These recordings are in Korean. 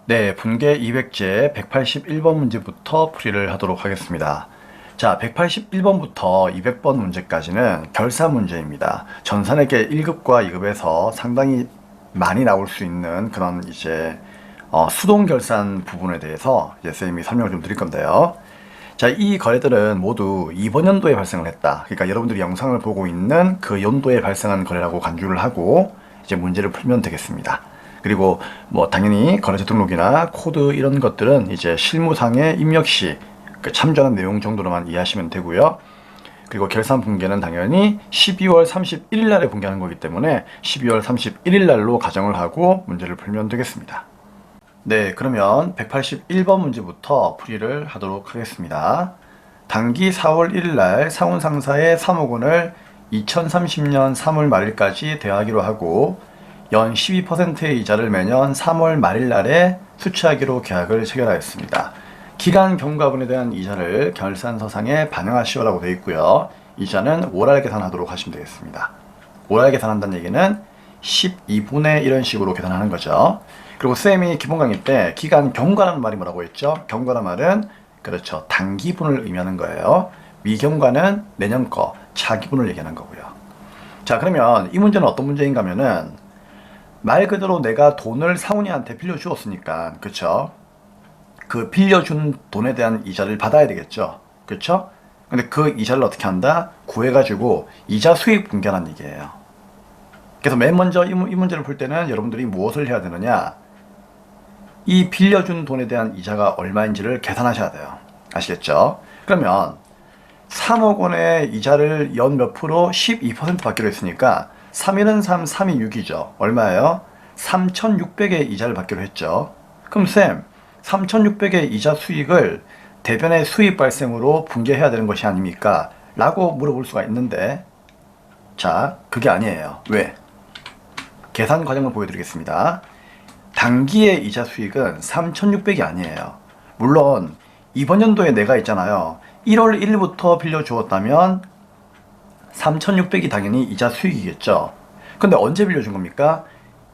네, 분계 200제 181번 문제부터 풀이를 하도록 하겠습니다. 자, 181번부터 200번 문제까지는 결사 문제입니다. 전산회계 1급과 2급에서 상당히 많이 나올 수 있는 그런 수동 결산 부분에 대해서 쌤이 설명을 좀 드릴 건데요. 자, 이 거래들은 모두 이번 연도에 발생을 했다. 그러니까 여러분들이 영상을 보고 있는 그 연도에 발생한 거래라고 간주를 하고 이제 문제를 풀면 되겠습니다. 그리고 뭐 당연히 거래처 등록이나 코드 이런 것들은 이제 실무상의 입력 시 그 참조하는 내용 정도로만 이해하시면 되고요. 그리고 결산 분계는 당연히 12월 31일 날에 분계하는 거기 때문에 12월 31일 날로 가정을 하고 문제를 풀면 되겠습니다. 네, 그러면 181번 문제부터 풀이를 하도록 하겠습니다. 당기 4월 1일 날 상훈 상사의 3억 원을 2030년 3월 말일까지 대하기로 하고 연 12%의 이자를 매년 3월 말일 날에 수취하기로 계약을 체결하였습니다. 기간 경과분에 대한 이자를 결산서상에 반영하시오라고 되어 있고요. 이자는 월할 계산하도록 하시면 되겠습니다. 월할 계산한다는 얘기는 12분의 이런 식으로 계산하는 거죠. 그리고 쌤이 기본 강의 때 기간 경과라는 말이 뭐라고 했죠? 경과란 말은 그렇죠. 단기분을 의미하는 거예요. 미경과는 내년 거, 차기분을 얘기하는 거고요. 자, 그러면 이 문제는 어떤 문제인가 하면은 말 그대로 내가 돈을 상훈이한테 빌려주었으니까, 그쵸? 그 빌려준 돈에 대한 이자를 받아야 되겠죠? 그쵸? 근데 그 이자를 어떻게 한다? 구해가지고 이자 수익 분계하는 얘기예요. 그래서 맨 먼저 이 문제를 풀 때는 여러분들이 무엇을 해야 되느냐? 이 빌려준 돈에 대한 이자가 얼마인지를 계산하셔야 돼요. 아시겠죠? 그러면 3억 원의 이자를 연 몇 프로? 12% 받기로 했으니까 3일은 3, 3이 6이죠. 얼마예요? 3,600의 이자를 받기로 했죠. 그럼 쌤, 3,600의 이자 수익을 대변의 수익 발생으로 분계해야 되는 것이 아닙니까? 라고 물어볼 수가 있는데, 자, 그게 아니에요. 왜? 계산 과정을 보여드리겠습니다. 단기의 이자 수익은 3,600이 아니에요. 물론 이번 연도에 내가 있잖아요. 1월 1일부터 빌려주었다면 3,600이 당연히 이자 수익이겠죠. 근데 언제 빌려준 겁니까?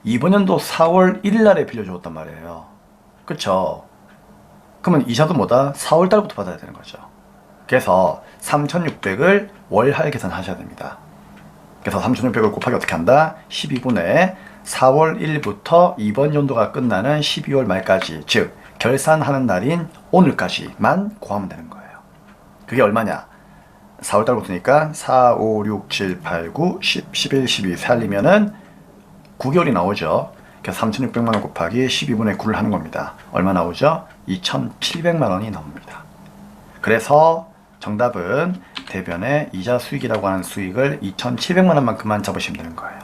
이번 연도 4월 1일 날에 빌려주었단 말이에요. 그쵸? 그러면 이자도 뭐다? 4월 달부터 받아야 되는 거죠. 그래서 3,600을 월할 계산하셔야 됩니다. 그래서 3,600을 곱하기 어떻게 한다? 12분의 4월 1일부터 이번 연도가 끝나는 12월 말까지, 즉 결산하는 날인 오늘까지만 구하면 되는 거예요. 그게 얼마냐? 4월 달부터니까 4, 5, 6, 7, 8, 9, 10, 11, 12 살리면은 9개월이 나오죠. 그래서 3,600만 원 곱하기 12분의 9를 하는 겁니다. 얼마 나오죠? 2,700만 원이 나옵니다. 그래서 정답은 대변의 이자 수익이라고 하는 수익을 2,700만 원만큼만 잡으시면 되는 거예요.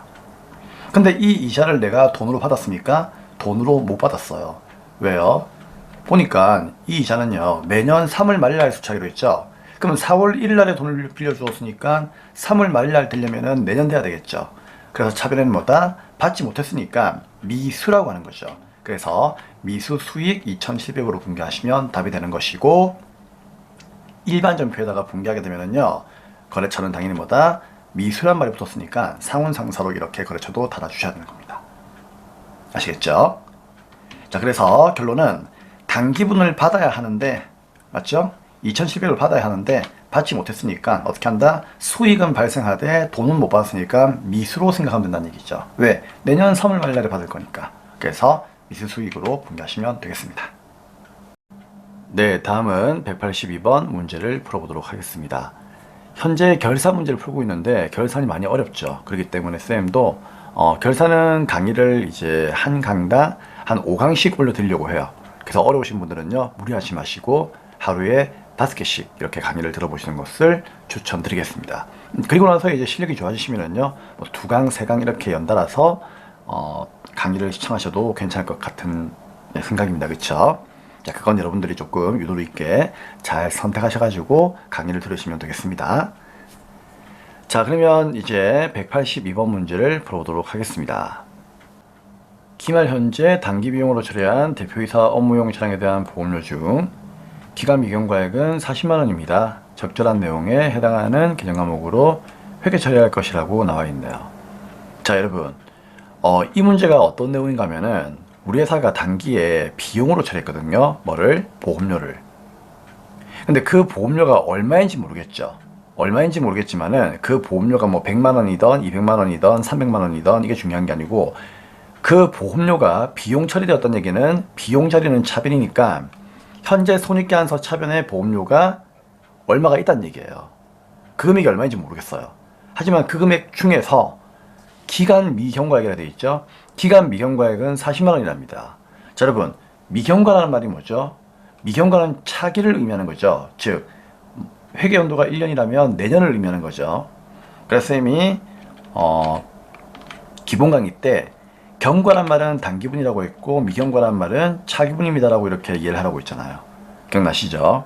근데 이 이자를 내가 돈으로 받았습니까? 돈으로 못 받았어요. 왜요? 보니까 이 이자는요, 매년 3월 말일 날 수차기로 했죠. 그럼 4월 1일 날에 돈을 빌려주었으니까 3월 말일 날 되려면은 내년 돼야 되겠죠. 그래서 차변에는 뭐다? 받지 못했으니까 미수라고 하는 거죠. 그래서 미수 수익 2,700으로 분계하시면 답이 되는 것이고, 일반 전표에다가 분계하게 되면은요, 거래처는 당연히 뭐다? 미수란 말이 붙었으니까 상훈 상사로 이렇게 거래처도 닫아주셔야 되는 겁니다. 아시겠죠? 자, 그래서 결론은 단기분을 받아야 하는데, 맞죠? 2,700을 받아야 하는데 받지 못했으니까 어떻게 한다? 수익은 발생하되 돈은 못 받았으니까 미수로 생각하면 된다는 얘기죠. 왜? 내년 3월 말일에 받을 거니까. 그래서 미수 수익으로 분배하시면 되겠습니다. 네, 다음은 182번 문제를 풀어보도록 하겠습니다. 현재 결산 문제를 풀고 있는데 결산이 많이 어렵죠. 그렇기 때문에 쌤도 결산은 강의를 이제 한 강당 한 5강씩 올려드리려고 해요. 그래서 어려우신 분들은요, 무리하지 마시고 하루에 5개씩 이렇게 강의를 들어보시는 것을 추천드리겠습니다. 그리고 나서 이제 실력이 좋아지시면은요, 2강, 3강 이렇게 연달아서 강의를 시청하셔도 괜찮을 것 같은 생각입니다. 그쵸? 자, 그건 여러분들이 조금 유도리 있게 잘 선택하셔가지고 강의를 들으시면 되겠습니다. 자, 그러면 이제 182번 문제를 풀어보도록 하겠습니다. 기말 현재 단기 비용으로 처리한 대표이사 업무용 차량에 대한 보험료 중 기간 미경과액은 40만원입니다. 적절한 내용에 해당하는 개정 과목으로 회계 처리할 것이라고 나와 있네요. 자, 여러분, 이 문제가 어떤 내용인가 하면은 우리 회사가 단기에 비용으로 처리했거든요. 뭐를? 보험료를. 근데 그 보험료가 얼마인지 모르겠죠. 얼마인지 모르겠지만은 그 보험료가 뭐 100만 원이던 200만 원이던 300만 원이던 이게 중요한 게 아니고 그 보험료가 비용 처리되었던 얘기는 비용 자리는 차변이니까 현재 손익계산서 차변의 보험료가 얼마가 있다는 얘기예요. 그 금액이 얼마인지 모르겠어요. 하지만 그 금액 중에서 기간 미경과액이라 되어 있죠. 기간 미경과액은 40만 원이랍니다. 자, 여러분, 미경과라는 말이 뭐죠? 미경과는 차기를 의미하는 거죠. 즉 회계 연도가 1년이라면 내년을 의미하는 거죠. 그래서 쌤이 기본 강의 때 경과란 말은 단기분이라고 했고 미경과란 말은 차기분입니다라고 이렇게 이해를 하라고 했잖아요. 기억나시죠?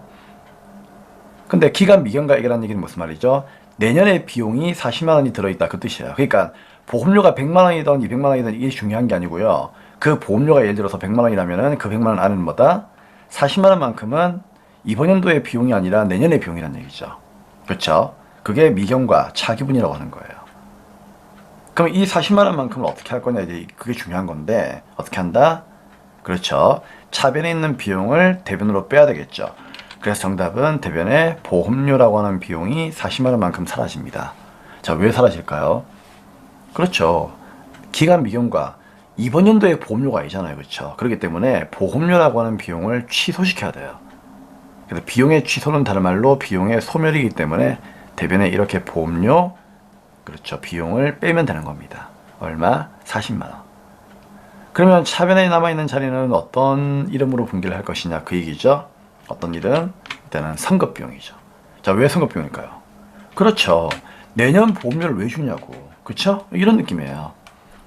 근데 기간 미경과액이라는 얘기는 무슨 말이죠? 내년에 비용이 40만 원이 들어있다 그 뜻이에요. 그러니까 보험료가 100만 원이든 200만 원이든 이게 중요한 게 아니고요. 그 보험료가 예를 들어서 100만 원이라면은 그 100만 원 안은 뭐다? 40만 원만큼은 이번 연도의 비용이 아니라 내년의 비용이라는 얘기죠. 그렇죠? 그게 미경과 차기분이라고 하는 거예요. 그럼 이 40만 원만큼을 어떻게 할 거냐 이제 그게 중요한 건데 어떻게 한다? 그렇죠. 차변에 있는 비용을 대변으로 빼야 되겠죠. 그래서 정답은 대변에 보험료라고 하는 비용이 40만 원만큼 사라집니다. 자, 왜 사라질까요? 그렇죠. 기간 미경과 이번 연도에 보험료가 아니잖아요. 그렇죠. 그렇기 때문에 보험료라고 하는 비용을 취소시켜야 돼요. 그래서 비용의 취소는 다른 말로 비용의 소멸이기 때문에 대변에 이렇게 보험료, 그렇죠. 비용을 빼면 되는 겁니다. 얼마? 40만 원. 그러면 차변에 남아있는 자리는 어떤 이름으로 분기를 할 것이냐 그 얘기죠. 어떤 이름? 일단은 선급비용이죠. 자, 왜 선급비용일까요? 그렇죠. 내년 보험료를 왜 주냐고. 그렇죠? 이런 느낌이에요.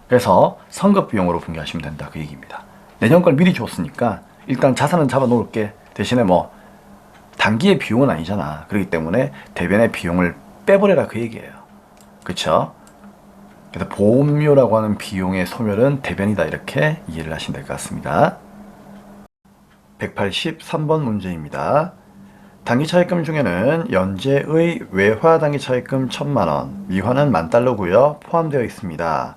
그래서 선급비용으로 분기하시면 된다 그 얘기입니다. 내년 걸 미리 줬으니까 일단 자산은 잡아 놓을게. 대신에 뭐 단기의 비용은 아니잖아. 그렇기 때문에 대변의 비용을 빼버려라 그 얘기예요. 그렇죠? 그래서 보험료라고 하는 비용의 소멸은 대변이다 이렇게 이해를 하시면 될 것 같습니다. 183번 문제입니다. 단기차입금 중에는 연재의 외화 단기차입금 1000만원, 미화는 $10,000고요. 포함되어 있습니다.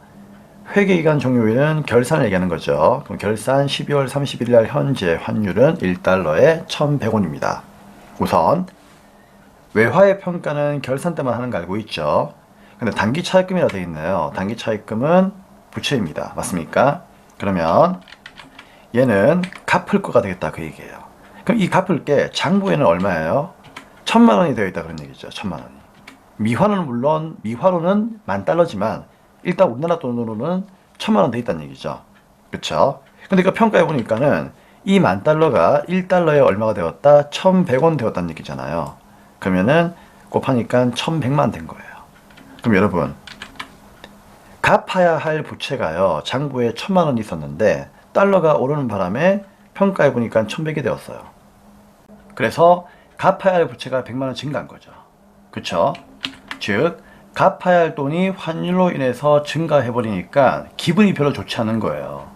회계기간 종료일은 결산을 얘기하는 거죠. 그럼 결산 12월 31일 날 현재 환율은 $1에 1,100원입니다. 우선 외화의 평가는 결산 때만 하는 거 알고 있죠. 근데 단기차입금이라 되어 있네요. 단기차입금은 부채입니다. 맞습니까? 그러면 얘는 갚을 거가 되겠다 그 얘기예요. 그럼 이 갚을 게 장부에는 얼마예요? 1,000만 원이 되어 있다 그런 얘기죠. 1,000만 원이. 미화는 물론 미화로는 $10,000지만 일단 우리나라 돈으로는 1,000만 원 돼 있다는 얘기죠. 그렇죠? 근데 그 평가해 보니까는 이 $10,000가 $1에 얼마가 되었다? 1,100원 되었다는 얘기잖아요. 그러면은 곱하니까 1,100만 된 거예요. 그럼 여러분 갚아야 할 부채가요. 장부에 1,000만 원이 있었는데 달러가 오르는 바람에 평가해 보니까 1,100이 되었어요. 그래서 갚아야 할 부채가 100만 원 증가한 거죠. 그렇죠? 즉 갚아야 할 돈이 환율로 인해서 증가해 버리니까 기분이 별로 좋지 않은 거예요.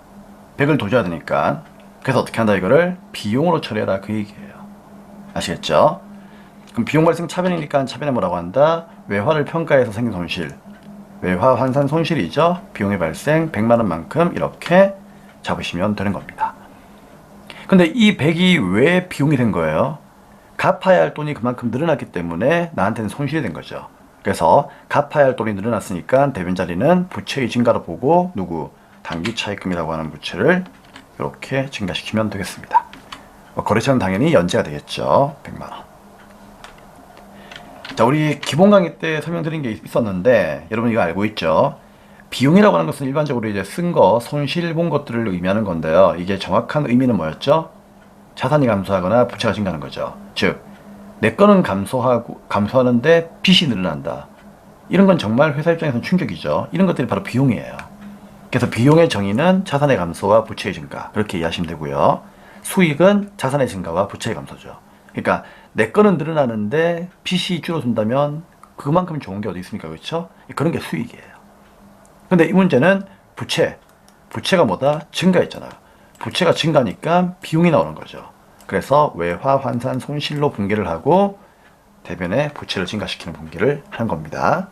100을 더 줘야 되니까. 그래서 어떻게 한다 이거를 비용으로 처리해라 그 얘기예요. 아시겠죠? 그럼 비용 발생 차변이니까 차변에 뭐라고 한다? 외화를 평가해서 생긴 손실. 외화 환산 손실이죠. 비용의 발생 100만 원만큼 이렇게 잡으시면 되는 겁니다. 근데 이 100이 왜 비용이 된 거예요? 갚아야 할 돈이 그만큼 늘어났기 때문에 나한테는 손실이 된 거죠. 그래서 갚아야 할 돈이 늘어났으니까 대변 자리는 부채의 증가로 보고 누구? 단기차입금이라고 하는 부채를 이렇게 증가시키면 되겠습니다. 거래처는 당연히 연재가 되겠죠. 100만 원. 자, 우리 기본 강의 때 설명드린 게 있었는데 여러분 이거 알고 있죠? 비용이라고 하는 것은 일반적으로 이제 쓴 거, 손실 본 것들을 의미하는 건데요. 이게 정확한 의미는 뭐였죠? 자산이 감소하거나 부채가 증가하는 거죠. 즉, 내 거는 감소하는데 빚이 늘어난다. 이런 건 정말 회사 입장에서는 충격이죠. 이런 것들이 바로 비용이에요. 그래서 비용의 정의는 자산의 감소와 부채의 증가. 그렇게 이해하시면 되고요. 수익은 자산의 증가와 부채의 감소죠. 그러니까 내 거는 늘어나는데 빚이 줄어든다면 그만큼 좋은 게 어디 있습니까? 그렇죠? 그런 게 수익이에요. 근데 이 문제는 부채가 뭐다? 증가했잖아요. 부채가 증가하니까 비용이 나오는 거죠. 그래서 외화 환산 손실로 분기를 하고 대변에 부채를 증가시키는 분기를 하는 겁니다.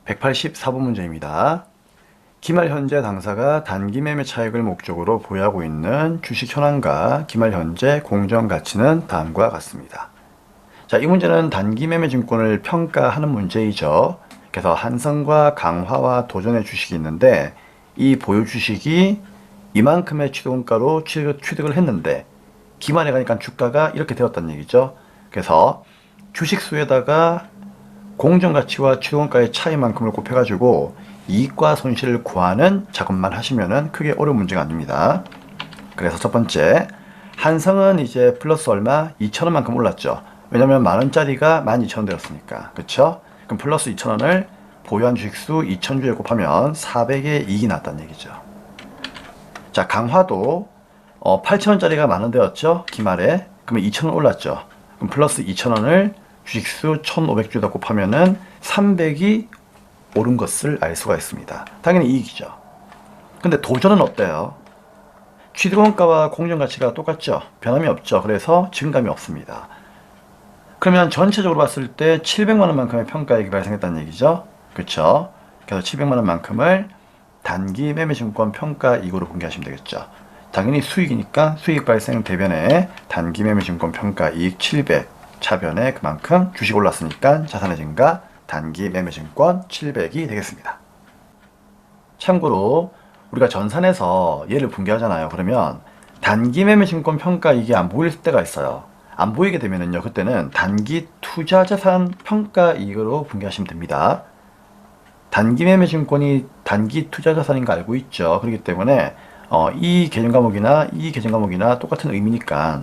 184번 문제입니다. 기말 현재 당사가 단기 매매 차익을 목적으로 보유하고 있는 주식 현황과 기말 현재 공정 가치는 다음과 같습니다. 자, 이 문제는 단기 매매 증권을 평가하는 문제이죠. 그래서 한성과 강화와 도전의 주식이 있는데 이 보유 주식이 이만큼의 취득원가로 취득을 했는데 기말에 가니까 주가가 이렇게 되었다는 얘기죠. 그래서 주식수에다가 공정가치와 취득원가의 차이만큼을 곱해가지고 이익과 손실을 구하는 작업만 하시면은 크게 어려운 문제가 아닙니다. 그래서 첫 번째, 한성은 이제 플러스 얼마? 2,000원만큼 올랐죠. 왜냐면 만원짜리가 12,000원 되었으니까. 그쵸? 그럼 플러스 2,000원을 보유한 주식수 2,000주에 곱하면 400의 이익이 났다는 얘기죠. 자, 강화도 8,000원짜리가 만원 되었죠. 기말에. 그러면 2,000원 올랐죠. 그럼 플러스 2,000원을 주식수 1,500주에다 곱하면은 300이 오른 것을 알 수가 있습니다. 당연히 이익이죠. 근데 도전은 어때요? 취득원가와 공정가치가 똑같죠. 변함이 없죠. 그래서 증감이 없습니다. 그러면 전체적으로 봤을 때 700만원만큼의 평가액이 발생했다는 얘기죠. 그렇죠? 그래서 700만원만큼을 단기 매매증권 평가이익으로 분개하시면 되겠죠. 당연히 수익이니까 수익 발생 대변에 단기 매매증권 평가이익 700 차변에 그만큼 주식 올랐으니까 자산의 증가 단기 매매증권 700이 되겠습니다. 참고로 우리가 전산에서 얘를 분개하잖아요. 그러면 단기 매매증권 평가이익이 안 보일 때가 있어요. 안 보이게 되면은요, 그때는 단기 투자자산 평가이익으로 분개하시면 됩니다. 단기 매매증권이 단기 투자자산인 거 알고 있죠. 그렇기 때문에 이 계정 과목이나 이 계정 과목이나 똑같은 의미니까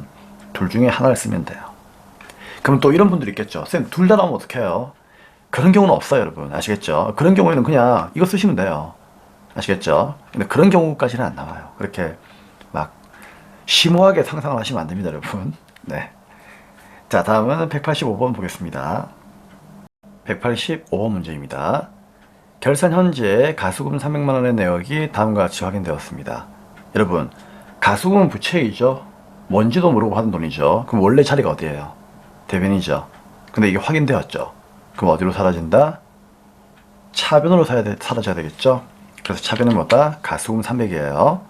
둘 중에 하나를 쓰면 돼요. 그럼 또 이런 분들이 있겠죠. 쌤, 둘 다 나오면 어떡해요? 그런 경우는 없어요, 여러분. 아시겠죠? 그런 경우에는 그냥 이거 쓰시면 돼요. 아시겠죠? 근데 그런 경우까지는 안 나와요. 그렇게 막 심오하게 상상을 하시면 안 됩니다, 여러분. 네. 자, 다음은 185번 보겠습니다. 185번 문제입니다. 결산 현재 가수금 300만원의 내역이 다음과 같이 확인되었습니다. 여러분, 가수금은 부채이죠? 뭔지도 모르고 받은 돈이죠. 그럼 원래 자리가 어디예요? 대변이죠. 근데 이게 확인되었죠. 그럼 어디로 사라진다? 차변으로 사라져야 되겠죠? 그래서 차변은 뭐다? 가수금 300이에요.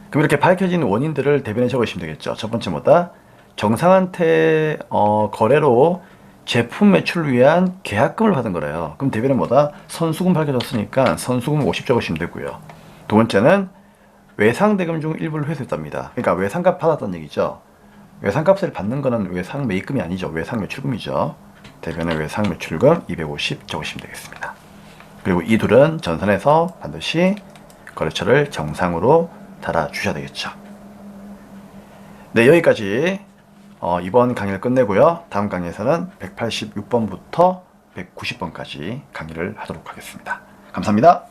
그럼 이렇게 밝혀진 원인들을 대변에 적으시면 되겠죠. 첫 번째 뭐다? 정상한테 거래로 제품 매출을 위한 계약금을 받은 거래요. 그럼 대변은 뭐다? 선수금 밝혀졌으니까 선수금 50 적으시면 되고요. 두 번째는 외상대금 중 일부를 회수했답니다. 그러니까 외상값 받았다는 얘기죠. 외상값을 받는 거는 외상 매입금이 아니죠. 외상 매출금이죠. 대변의 외상 매출금 250 적으시면 되겠습니다. 그리고 이 둘은 전산에서 반드시 거래처를 정상으로 달아주셔야 되겠죠. 네, 여기까지 이번 강의를 끝내고요. 다음 강의에서는 186번부터 190번까지 강의를 하도록 하겠습니다. 감사합니다.